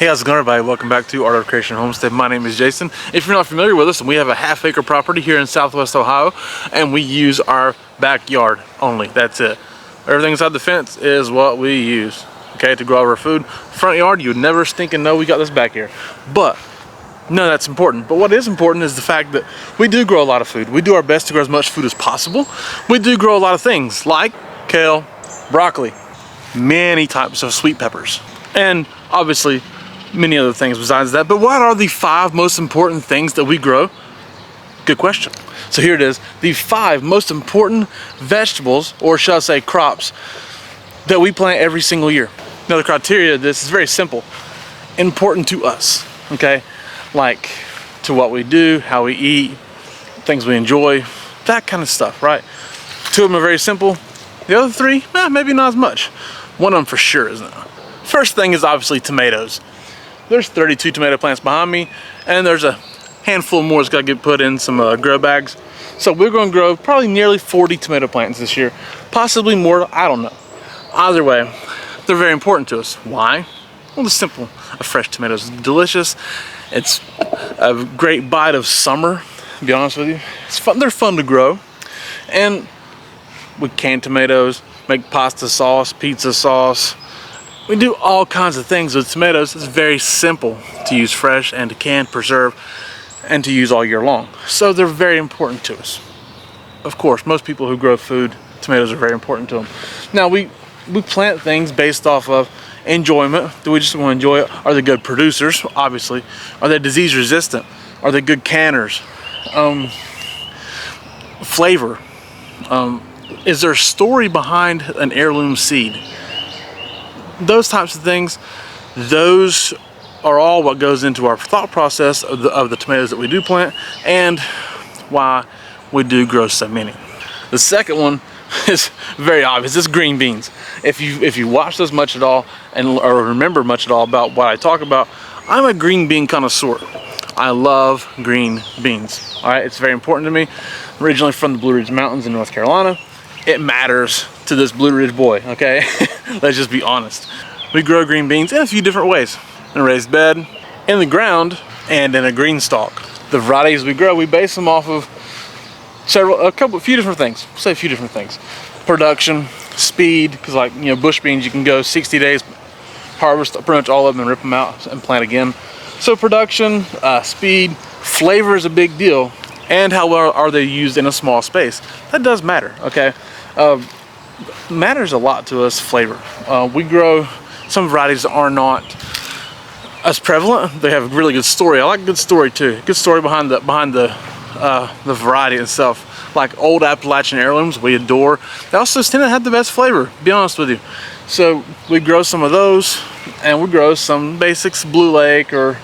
Hey, how's it going, everybody? Welcome back to Art of Creation Homestead. My name is Jason. If you're not familiar with us, we have a half-acre property here in Southwest Ohio, and we use our backyard only. That's it. Everything inside the fence is what we use, okay, to grow our food. Front yard, you would never stinking know we got this back here. But none of that's important. But what is important is the fact that we do grow a lot of food. We do our best to grow as much food as possible. We do grow a lot of things like kale, broccoli, many types of sweet peppers, and obviously many other things besides that. But what are the 5 most important things that we grow? Good question. So here it is, the 5 most important vegetables, or shall I say crops, that we plant every single year. Now the criteria of this is very simple. Important to us, okay? Like to what we do, how we eat, things we enjoy, that kind of stuff, right? 2 of them are very simple. The other 3, maybe not as much. One of them for sure isn't. First thing is obviously tomatoes. There's 32 tomato plants behind me, and there's a handful more that's got to get put in some grow bags. So we're going to grow probably nearly 40 tomato plants this year, possibly more, I don't know. Either way, they're very important to us. Why? Well, it's simple. A fresh tomato is delicious. It's a great bite of summer, to be honest with you. It's fun. They're fun to grow. And we can tomatoes, make pasta sauce, pizza sauce. We do all kinds of things with tomatoes. It's very simple to use fresh and to can, preserve, and to use all year long. So they're very important to us. Of course, most people who grow food, tomatoes are very important to them. Now we plant things based off of enjoyment. Do we just want to enjoy it? Are they good producers? Obviously. Are they disease resistant? Are they good canners? Flavor. Is there a story behind an heirloom seed? Those types of things, those are all what goes into our thought process of the tomatoes that we do plant and why we do grow so many. The second one is very obvious. It's green beans. If you watch this much at all or remember much at all about what I talk about, I'm a green bean connoisseur. I love green beans. All right, it's very important to me. Originally from the Blue Ridge Mountains in North Carolina. It matters to this Blue Ridge boy, okay? Let's just be honest. We grow green beans in a few different ways. In a raised bed, in the ground, and in a green stalk. The varieties we grow, we base them off of a few different things. We'll say a few different things. Production, speed, because like, you know, bush beans, you can go 60 days, harvest pretty much all of them and rip them out and plant again. So production, speed, flavor is a big deal. And how well are they used in a small space? That does matter, okay? Matters a lot to us, flavor. We grow some varieties that are not as prevalent. They have a really good story. I like a good story too. Good story behind the variety itself. Like old Appalachian heirlooms, we adore. They also tend to have the best flavor, to be honest with you. So we grow some of those, and we grow some basics, Blue Lake or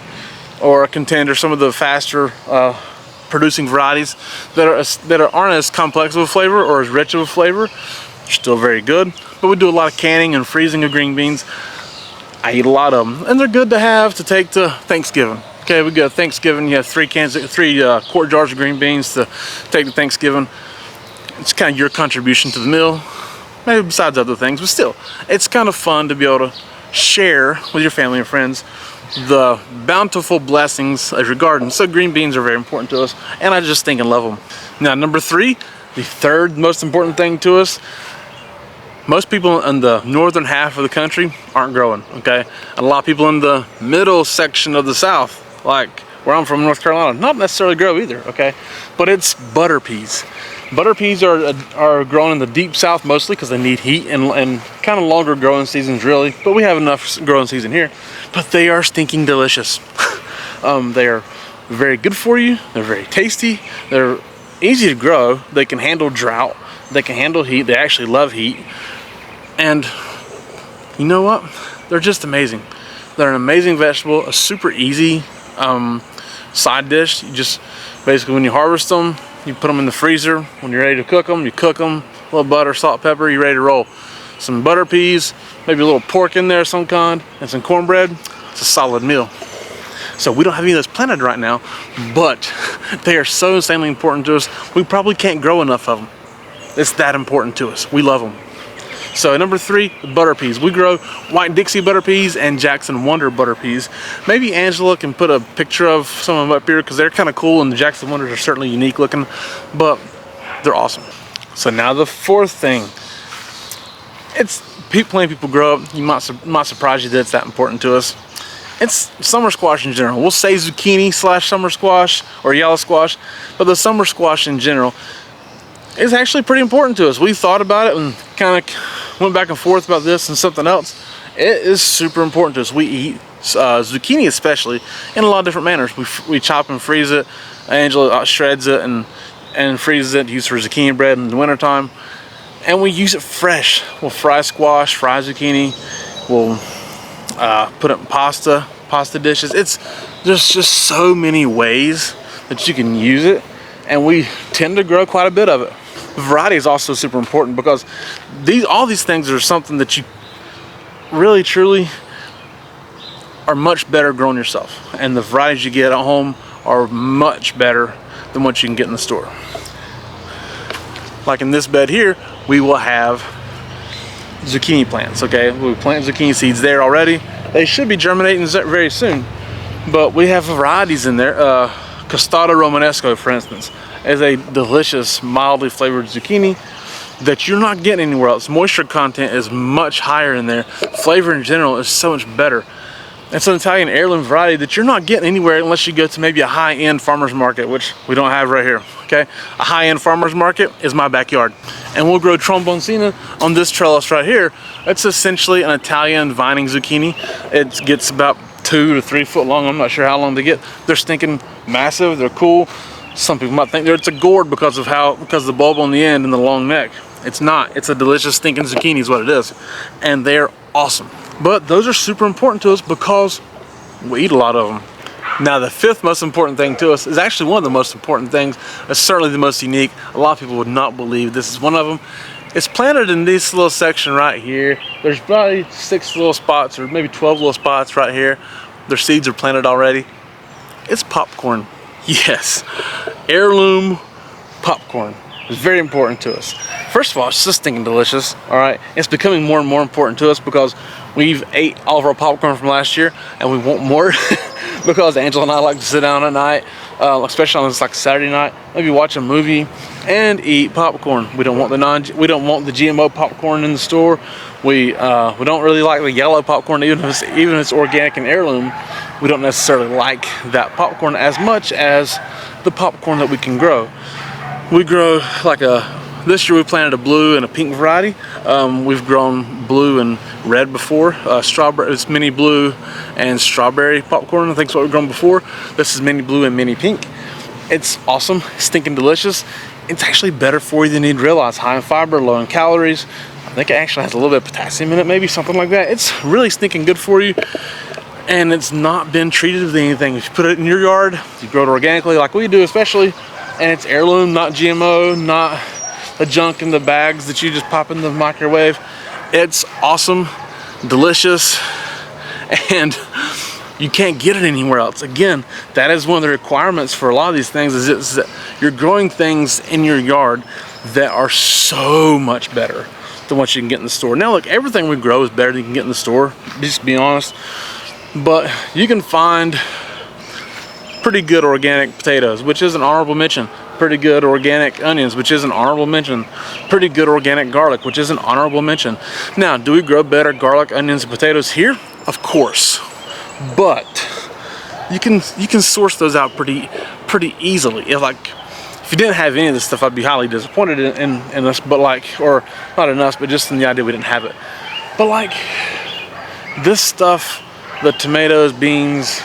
a Contender, some of the faster producing varieties that aren't as complex of a flavor or as rich of a flavor. They're still very good, but we do a lot of canning and freezing of green beans. I eat a lot of them, and they're good to have to take to Thanksgiving. Okay, we go Thanksgiving. You have 3 quart jars of green beans to take to Thanksgiving. It's kind of your contribution to the meal, maybe besides other things, but still, it's kind of fun to be able to share with your family and friends the bountiful blessings of your garden. So green beans are very important to us, and I just think and love them. Now, number 3, the third most important thing to us. Most people in the northern half of the country aren't growing, okay? And a lot of people in the middle section of the South, like where I'm from, North Carolina, not necessarily grow either, okay? But it's butter peas. Butter peas are grown in the deep South mostly because they need heat and kind of longer growing seasons really. But we have enough growing season here. But they are stinking delicious. They are very good for you. They're very tasty. They're easy to grow. They can handle drought. They can handle heat. They actually love heat. And you know what? They're just amazing. They're an amazing vegetable, a super easy side dish. You just basically, when you harvest them, you put them in the freezer. When you're ready to cook them, you cook them. A little butter, salt, pepper, you're ready to roll. Some butter peas, maybe a little pork in there of some kind, and some cornbread. It's a solid meal. So we don't have any of those planted right now, but they are so insanely important to us. We probably can't grow enough of them. It's that important to us. We love them. So number 3, butter peas. We grow White Dixie butter peas and Jackson Wonder butter peas. Maybe Angela can put a picture of some of them up here because they're kind of cool, and the Jackson Wonders are certainly unique looking, but they're awesome. So now the 4th thing. It's plenty people grow up. You might surprise you that it's that important to us. It's summer squash in general. We'll say zucchini / summer squash or yellow squash, but the summer squash in general is actually pretty important to us. We thought about it and kind of went back and forth about this and something else. It is super important to us. We eat zucchini especially in a lot of different manners. We chop and freeze it. Angela shreds it and freezes it to use for zucchini bread in the wintertime. And we use it fresh. We'll fry squash, fry zucchini. We'll put it in pasta dishes. There's just so many ways that you can use it, and we tend to grow quite a bit of it. Variety is also super important because all these things are something that you really truly are much better grown yourself, and the varieties you get at home are much better than what you can get in the store. Like in this bed here, we will have zucchini plants. Okay, we plant zucchini seeds there already. They should be germinating very soon, but we have varieties in there. Costado Romanesco, for instance, is a delicious, mildly flavored zucchini that you're not getting anywhere else. Moisture content is much higher in there. Flavor in general is so much better. It's an Italian heirloom variety that you're not getting anywhere unless you go to maybe a high-end farmer's market, which we don't have right here, okay? A high-end farmer's market is my backyard. And we'll grow tromboncina on this trellis right here. It's essentially an Italian vining zucchini. It gets about 2 to 3 foot long. I'm not sure how long they get. They're stinking massive, they're cool. Some people might think it's a gourd because of the bulb on the end and the long neck. It's not. It's a delicious stinking zucchini is what it is. And they're awesome. But those are super important to us because we eat a lot of them. Now the 5th most important thing to us is actually one of the most important things. It's certainly the most unique. A lot of people would not believe this is one of them. It's planted in this little section right here. There's probably 6 little spots or maybe 12 little spots right here. Their seeds are planted already. It's popcorn. Yes, heirloom popcorn. It's very important to us. First of all, it's just stinking delicious, all right? It's becoming more and more important to us because we've ate all of our popcorn from last year and we want more because Angela and I like to sit down at night, especially on this like Saturday night, maybe watch a movie and eat popcorn. We don't want the GMO popcorn in the store. We don't really like the yellow popcorn, even if it's organic and heirloom. We don't necessarily like that popcorn as much as the popcorn that we can grow. We grow this year we planted a blue and a pink variety. We've grown blue and red before. Strawberry, it's mini blue and strawberry popcorn, I think is what we've grown before. This is mini blue and mini pink. It's awesome, stinking delicious. It's actually better for you than you'd realize. High in fiber, low in calories. I think it actually has a little bit of potassium in it, maybe something like that. It's really stinking good for you. And it's not been treated with anything. If you put it in your yard, you grow it organically like we do especially, and it's heirloom, not GMO, not the junk in the bags that you just pop in the microwave. It's awesome, delicious, and you can't get it anywhere else. Again, that is one of the requirements for a lot of these things is that you're growing things in your yard that are so much better than what you can get in the store. Now look, everything we grow is better than you can get in the store, just to be honest. But you can find pretty good organic potatoes, which is an honorable mention. Pretty good organic onions, which is an honorable mention. Pretty good organic garlic, which is an honorable mention. Now, do we grow better garlic, onions, and potatoes here? Of course. But you can source those out pretty easily. If you didn't have any of this stuff, I'd be highly disappointed in us, but or not in us, but just in the idea we didn't have it. But this stuff, the tomatoes, beans,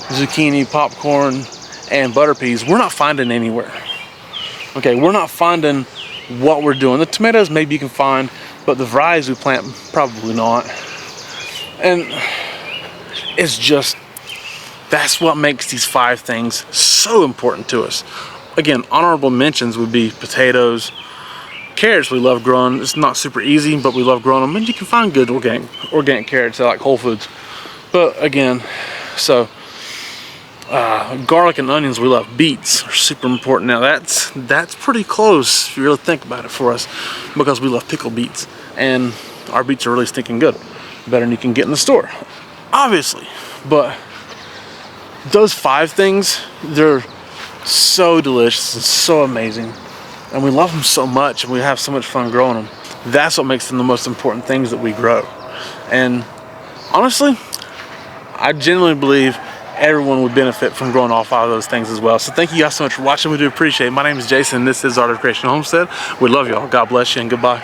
zucchini, popcorn, and butter peas, we're not finding anywhere. Okay, we're not finding what we're doing. The tomatoes maybe you can find, but the varieties we plant, probably not. And it's just, that's what makes these 5 things so important to us. Again, honorable mentions would be potatoes, carrots we love growing. It's not super easy, but we love growing them. And you can find good organic carrots at Whole Foods. But again, so garlic and onions we love. Beets are super important. Now that's pretty close if you really think about it for us, because we love pickled beets. And our beets are really stinking good, better than you can get in the store, obviously. But those 5 things, they're so delicious and so amazing, and we love them so much, and we have so much fun growing them. That's what makes them the most important things that we grow. And honestly, I genuinely believe everyone would benefit from growing all 5 of those things as well. So thank you guys so much for watching. We do appreciate it. My name is Jason, and this is Art of Creation Homestead. We love y'all. God bless you, and goodbye.